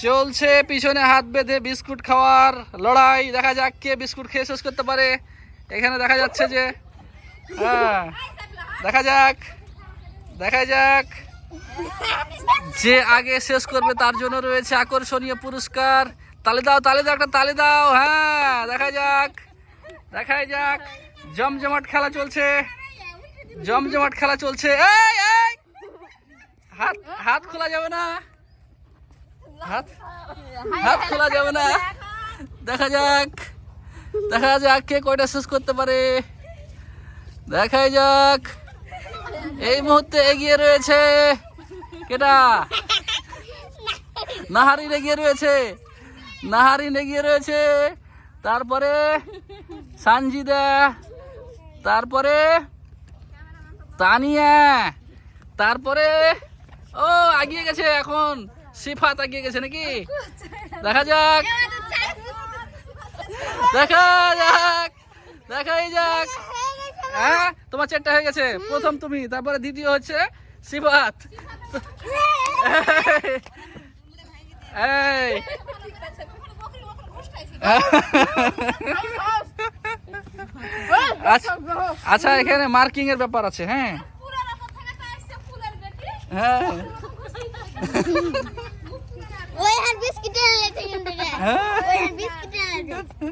চলছে পিছনে হাত বেঁধে বিস্কুট খাওয়ার লড়াই। দেখা যাক কে বিস্কুট খেয়ে শেষ করতে পারে। এখানে দেখা যাচ্ছে যে হ্যাঁ, দেখা যাক যে আগে শেষ করবে তার জন্য রয়েছে আকর্ষণীয় পুরস্কার। তালি দাও একটা তালি দাও। হ্যাঁ, দেখা যাক জমজমাট খেলা চলছে। এই হাত খোলা যাবে না, হাত খোলা যাবে না। দেখা যাক কে কয়টা শেষ করতে পারে। দেখা যাক। এই মুহূর্তে এগিয়ে রয়েছে কেটা? নাহারিন এগিয়ে রয়েছে। তারপরে সানজিদা, তারপরে তানিয়া, তারপরে ও আগিয়ে গেছে এখন সিফাত আগিয়ে গেছে নাকি? দেখা যাক। হ্যাঁ, তোমার 4টা হয়ে গেছে। প্রথম তুমি, তারপরে দ্বিতীয় হচ্ছে সিফাত। এই আচ্ছা, এখানে মার্কিং এর ব্যাপার আছে। হ্যাঁ ওই আর বিস্কিট এনেছে কিন্তু। ওই আর বিস্কিট এনেছে।